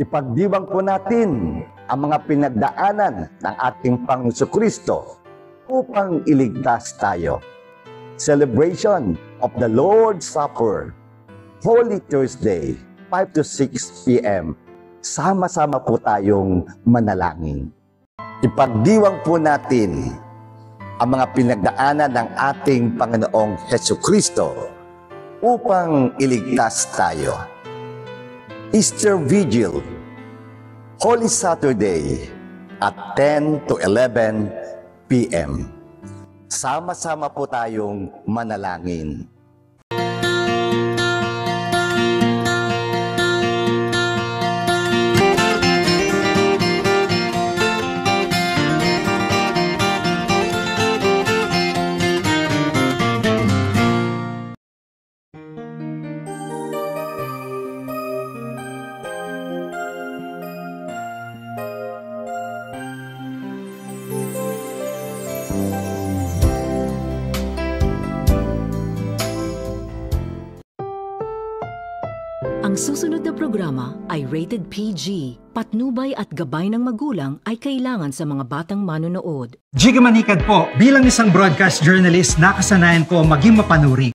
Ipagdiwang po natin ang mga pinagdaanan ng ating Panginoon Kristo upang iligtas tayo. Celebration of the Lord's Supper, Holy Thursday, 5 to 6 p.m. Sama-sama po tayong manalangin. Ipagdiwang po natin ang mga pinagdaanan ng ating Panginoong Jesucristo upang iligtas tayo. Easter Vigil, Holy Saturday at 10 to 11 p.m. Sama-sama po tayong manalangin. Ang susunod na programa ay rated PG. Patnubay at gabay ng magulang ay kailangan sa mga batang manonood. Jiggy Manikad po, bilang isang broadcast journalist, nakasanayan ko maging mapanuri.